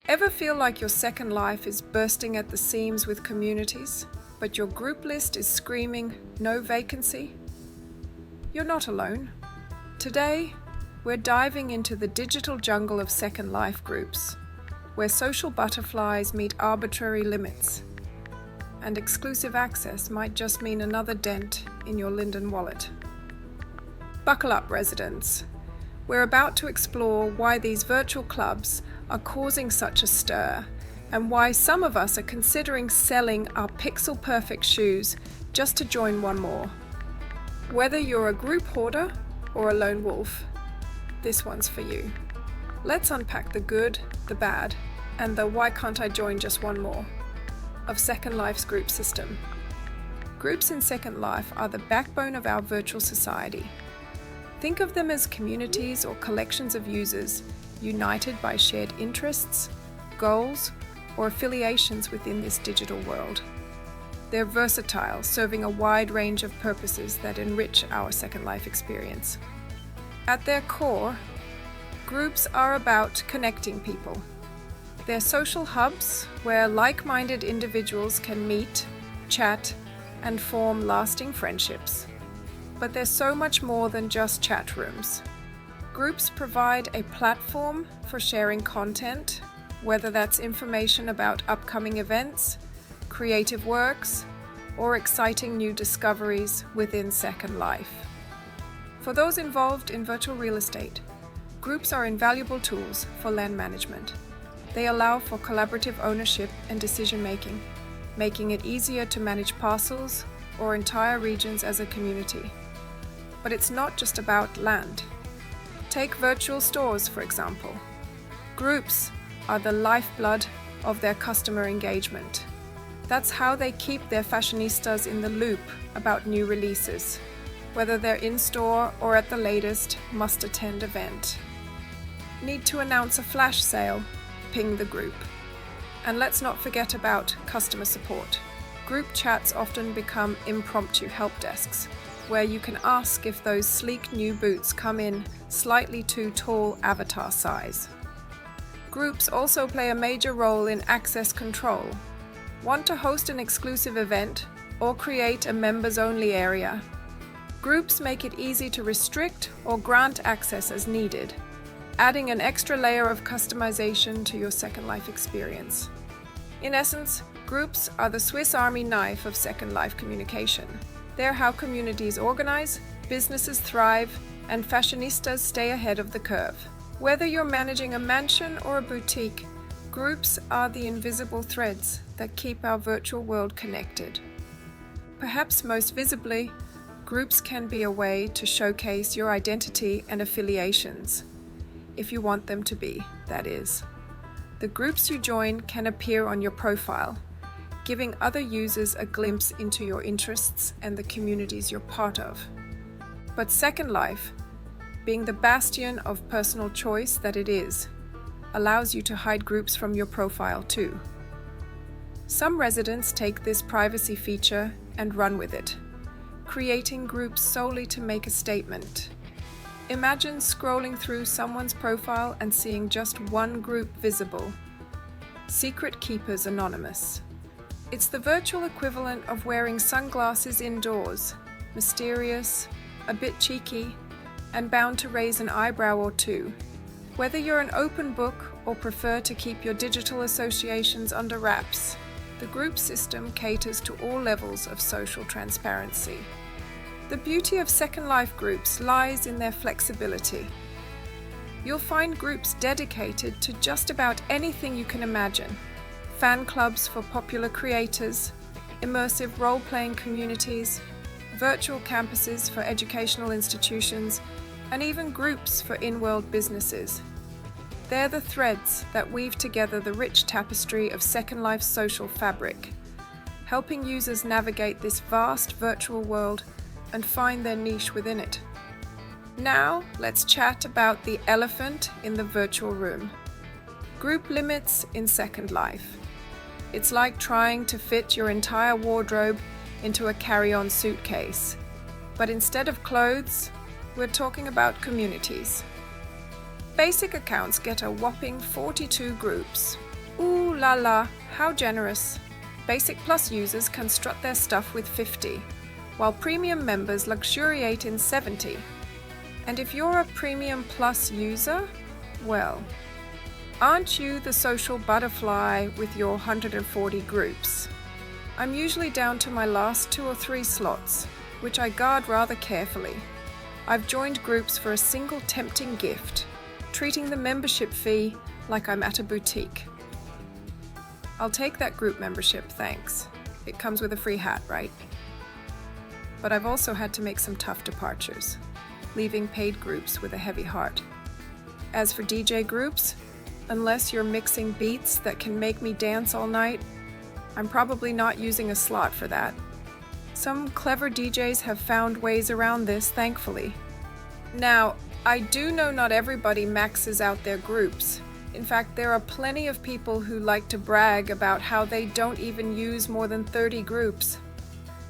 Ever feel like your second life is bursting at the seams with communities, but your group list is screaming, "No vacancy"? You're not alone. Today, we're diving into the digital jungle of second life groups, where social butterflies meet arbitrary limits, and exclusive access might just mean another dent in your Linden wallet. Buckle up, residents. We're about to explore why these virtual clubs are causing such a stir, and why some of us are considering selling our pixel-perfect shoes just to join one more. Whether you're a group hoarder or a lone wolf, this one's for you. Let's unpack the good, the bad, and the "why can't I join just one more" of Second Life's group system. Groups in Second Life are the backbone of our virtual society. Think of them as communities or collections of users united by shared interests, goals, or affiliations within this digital world. They're versatile, serving a wide range of purposes that enrich our Second Life experience. At their core, groups are about connecting people. They're social hubs where like-minded individuals can meet, chat, and form lasting friendships. But there's so much more than just chat rooms. Groups provide a platform for sharing content, whether that's information about upcoming events, creative works, or exciting new discoveries within Second Life. For those involved in virtual real estate, groups are invaluable tools for land management. They allow for collaborative ownership and decision-making, making it easier to manage parcels or entire regions as a community. But it's not just about land. Take virtual stores, for example. Groups are the lifeblood of their customer engagement. That's how they keep their fashionistas in the loop about new releases, whether they're in-store or at the latest must-attend event. Need to announce a flash sale? Ping the group. And let's not forget about customer support. Group chats often become impromptu help desks, where you can ask if those sleek new boots come in slightly too tall avatar size. Groups also play a major role in access control. Want to host an exclusive event or create a members-only area? Groups make it easy to restrict or grant access as needed, adding an extra layer of customization to your Second Life experience. In essence, groups are the Swiss Army knife of Second Life communication. They're how communities organize, businesses thrive, and fashionistas stay ahead of the curve. Whether you're managing a mansion or a boutique, groups are the invisible threads that keep our virtual world connected. Perhaps most visibly, groups can be a way to showcase your identity and affiliations, if you want them to be, that is. The groups you join can appear on your profile, giving other users a glimpse into your interests and the communities you're part of. But Second Life, being the bastion of personal choice that it is, allows you to hide groups from your profile too. Some residents take this privacy feature and run with it, creating groups solely to make a statement. Imagine scrolling through someone's profile and seeing just one group visible. Secret Keepers Anonymous. It's the virtual equivalent of wearing sunglasses indoors, mysterious, a bit cheeky, and bound to raise an eyebrow or two. Whether you're an open book or prefer to keep your digital associations under wraps, the group system caters to all levels of social transparency. The beauty of Second Life groups lies in their flexibility. You'll find groups dedicated to just about anything you can imagine. Fan clubs for popular creators, immersive role-playing communities, virtual campuses for educational institutions, and even groups for in-world businesses. They're the threads that weave together the rich tapestry of Second Life's social fabric, helping users navigate this vast virtual world and find their niche within it. Now, let's chat about the elephant in the virtual room. Group limits in Second Life. It's like trying to fit your entire wardrobe into a carry-on suitcase. But instead of clothes, we're talking about communities. Basic accounts get a whopping 42 groups, Ooh la la, how generous. Basic Plus users can strut their stuff with 50, while Premium members luxuriate in 70. And if you're a Premium Plus user, well, aren't you the social butterfly with your 140 groups? I'm usually down to my last 2 or 3 slots, which I guard rather carefully. I've joined groups for a single tempting gift, treating the membership fee like I'm at a boutique. I'll take that group membership, thanks. It comes with a free hat, right? But I've also had to make some tough departures, leaving paid groups with a heavy heart. As for DJ groups, unless you're mixing beats that can make me dance all night, I'm probably not using a slot for that. Some clever DJs have found ways around this, thankfully. Now, I do know not everybody maxes out their groups. In fact, there are plenty of people who like to brag about how they don't even use more than 30 groups.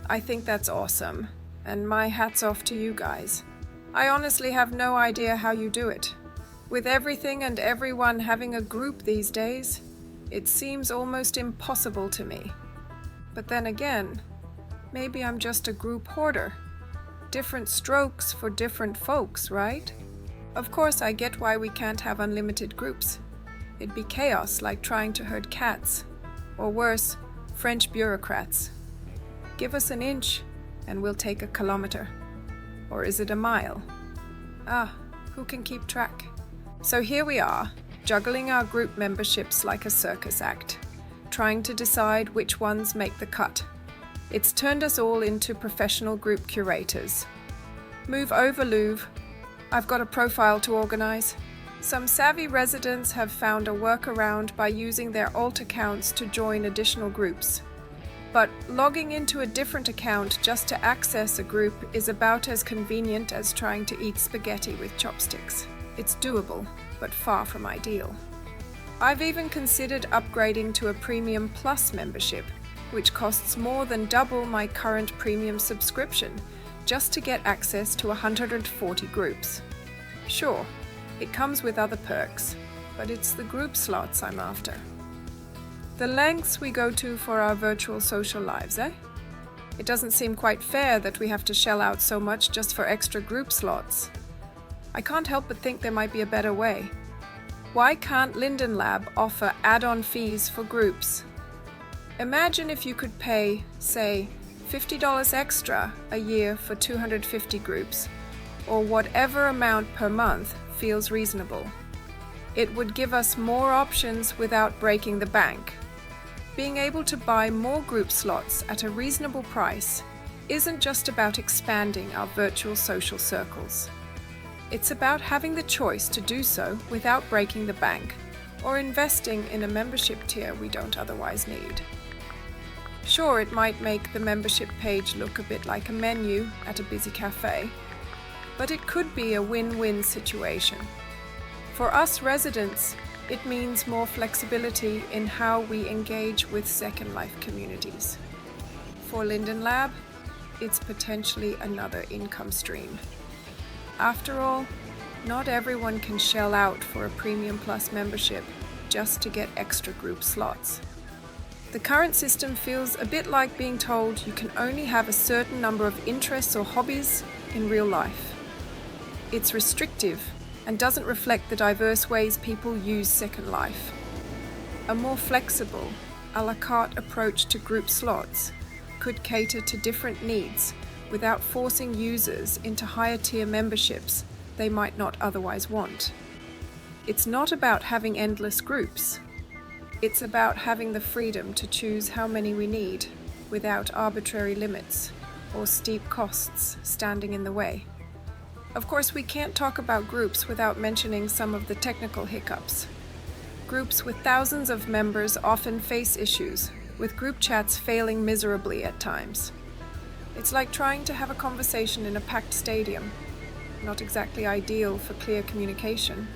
I think that's awesome, and my hat's off to you guys. I honestly have no idea how you do it. With everything and everyone having a group these days, it seems almost impossible to me. But then again, maybe I'm just a group hoarder. Different strokes for different folks, right? Of course, I get why we can't have unlimited groups. It'd be chaos, like trying to herd cats. Or worse, French bureaucrats. Give us an inch, and we'll take a kilometer. Or is it a mile? Who can keep track? So here we are, juggling our group memberships like a circus act, trying to decide which ones make the cut. It's turned us all into professional group curators. Move over, Louvre. I've got a profile to organize. Some savvy residents have found a workaround by using their alt accounts to join additional groups. But logging into a different account just to access a group is about as convenient as trying to eat spaghetti with chopsticks. It's doable, but far from ideal. I've even considered upgrading to a Premium Plus membership, which costs more than double my current premium subscription, just to get access to 140 groups. Sure, it comes with other perks, but it's the group slots I'm after. The lengths we go to for our virtual social lives, eh? It doesn't seem quite fair that we have to shell out so much just for extra group slots. I can't help but think there might be a better way. Why can't Linden Lab offer add-on fees for groups? Imagine if you could pay, say, $50 extra a year for 250 groups, or whatever amount per month feels reasonable. It would give us more options without breaking the bank. Being able to buy more group slots at a reasonable price isn't just about expanding our virtual social circles. It's about having the choice to do so without breaking the bank or investing in a membership tier we don't otherwise need. Sure, it might make the membership page look a bit like a menu at a busy cafe, but it could be a win-win situation. For us residents, it means more flexibility in how we engage with Second Life communities. For Linden Lab, it's potentially another income stream. After all, not everyone can shell out for a Premium Plus membership just to get extra group slots. The current system feels a bit like being told you can only have a certain number of interests or hobbies in real life. It's restrictive and doesn't reflect the diverse ways people use Second Life. A more flexible, a la carte approach to group slots could cater to different needs without forcing users into higher tier memberships they might not otherwise want. It's not about having endless groups. It's about having the freedom to choose how many we need without arbitrary limits or steep costs standing in the way. Of course, we can't talk about groups without mentioning some of the technical hiccups. Groups with thousands of members often face issues, with group chats failing miserably at times. It's like trying to have a conversation in a packed stadium, not exactly ideal for clear communication.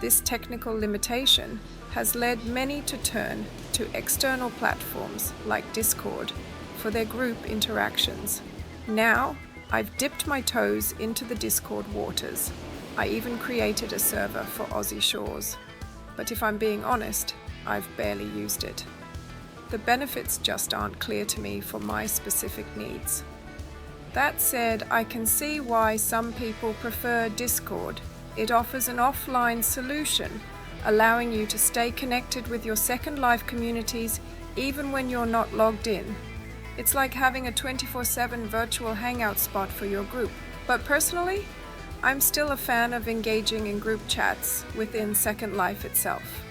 This technical limitation has led many to turn to external platforms like Discord for their group interactions. Now, I've dipped my toes into the Discord waters. I even created a server for Aussie shores. But if I'm being honest, I've barely used it. The benefits just aren't clear to me for my specific needs. That said, I can see why some people prefer Discord. It offers an offline solution, allowing you to stay connected with your Second Life communities even when you're not logged in. It's like having a 24/7 virtual hangout spot for your group. But personally, I'm still a fan of engaging in group chats within Second Life itself.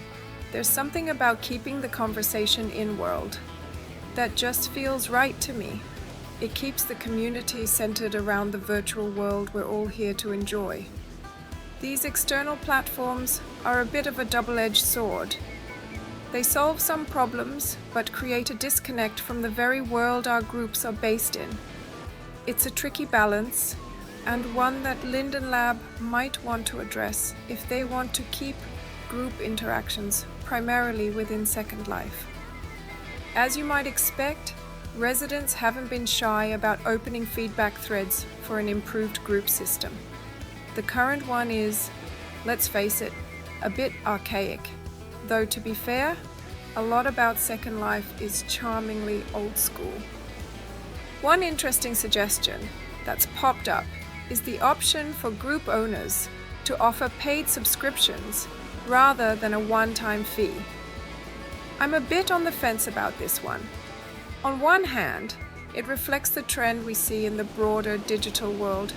There's something about keeping the conversation in-world that just feels right to me. It keeps the community centered around the virtual world we're all here to enjoy. These external platforms are a bit of a double-edged sword. They solve some problems, but create a disconnect from the very world our groups are based in. It's a tricky balance, and one that Linden Lab might want to address if they want to keep group interactions primarily within Second Life. As you might expect, residents haven't been shy about opening feedback threads for an improved group system. The current one is, let's face it, a bit archaic, though to be fair, a lot about Second Life is charmingly old school. One interesting suggestion that's popped up is the option for group owners to offer paid subscriptions rather than a one-time fee. I'm a bit on the fence about this one. On one hand, it reflects the trend we see in the broader digital world.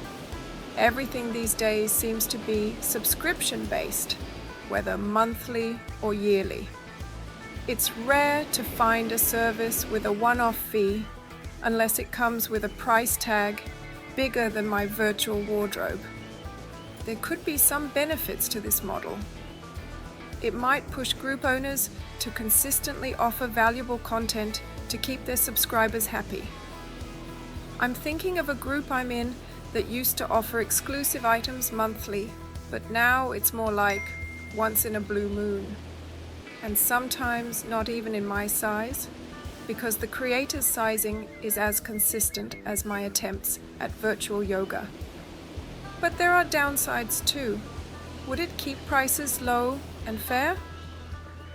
Everything these days seems to be subscription-based, whether monthly or yearly. It's rare to find a service with a one-off fee unless it comes with a price tag bigger than my virtual wardrobe. There could be some benefits to this model. It might push group owners to consistently offer valuable content to keep their subscribers happy. I'm thinking of a group I'm in that used to offer exclusive items monthly, but now it's more like once in a blue moon. And sometimes not even in my size, because the creator's sizing is as consistent as my attempts at virtual yoga. But there are downsides too. Would it keep prices low and fair?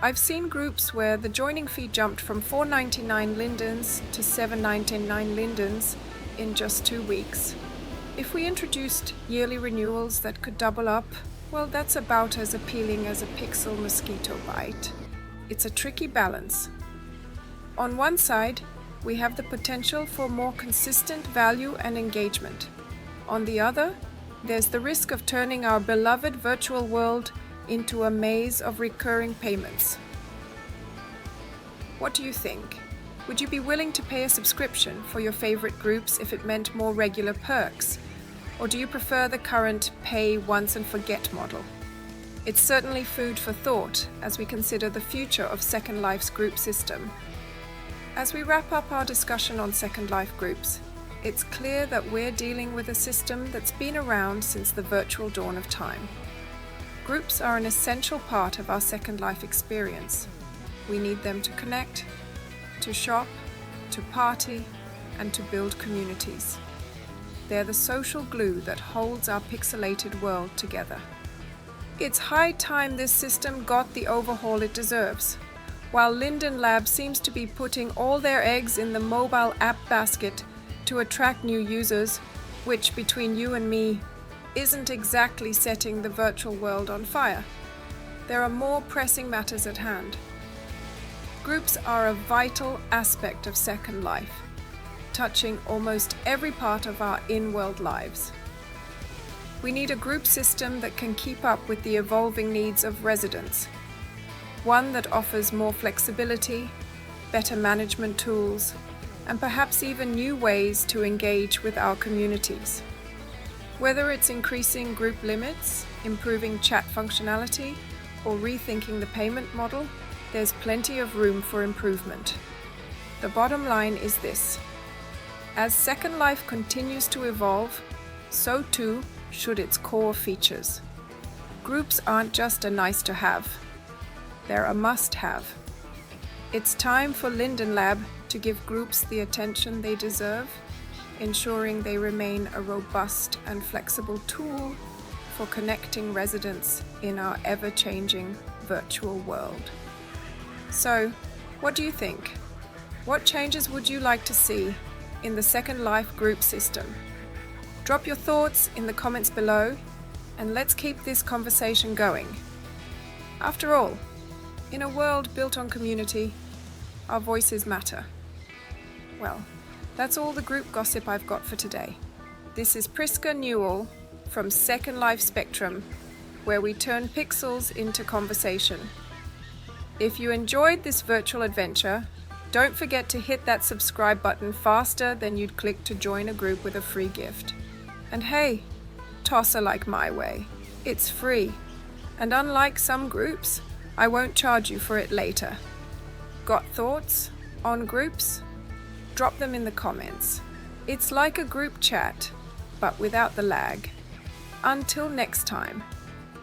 I've seen groups where the joining fee jumped from $4.99 lindens to $7.99 lindens in just 2 weeks. If we introduced yearly renewals that could double up, well, that's about as appealing as a pixel mosquito bite. It's a tricky balance. On one side, we have the potential for more consistent value and engagement. On the other, there's the risk of turning our beloved virtual world into a maze of recurring payments. What do you think? Would you be willing to pay a subscription for your favorite groups if it meant more regular perks? Or do you prefer the current pay once and forget model? It's certainly food for thought as we consider the future of Second Life's group system. As we wrap up our discussion on Second Life groups, it's clear that we're dealing with a system that's been around since the virtual dawn of time. Groups are an essential part of our Second Life experience. We need them to connect, to shop, to party, and to build communities. They're the social glue that holds our pixelated world together. It's high time this system got the overhaul it deserves. While Linden Lab seems to be putting all their eggs in the mobile app basket to attract new users, which between you and me isn't exactly setting the virtual world on fire, there are more pressing matters at hand. Groups are a vital aspect of Second Life, touching almost every part of our in-world lives. We need a group system that can keep up with the evolving needs of residents, one that offers more flexibility, better management tools, and perhaps even new ways to engage with our communities. Whether it's increasing group limits, improving chat functionality, or rethinking the payment model, there's plenty of room for improvement. The bottom line is this: as Second Life continues to evolve, so too should its core features. Groups aren't just a nice to have, they're a must-have. It's time for Linden Lab to give groups the attention they deserve, ensuring they remain a robust and flexible tool for connecting residents in our ever-changing virtual world. So, what do you think? What changes would you like to see in the Second Life group system? Drop your thoughts in the comments below, and let's keep this conversation going. After all, in a world built on community, our voices matter. Well, that's all the group gossip I've got for today. This is Priska Newell from Second Life Spectrum, where we turn pixels into conversation. If you enjoyed this virtual adventure, don't forget to hit that subscribe button faster than you'd click to join a group with a free gift. And hey, toss a like my way. It's free. And unlike some groups, I won't charge you for it later. Got thoughts on groups? Drop them in the comments. It's like a group chat, but without the lag. Until next time,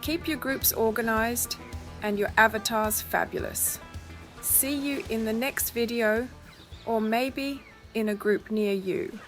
keep your groups organized and your avatars fabulous. See you in the next video, or maybe in a group near you.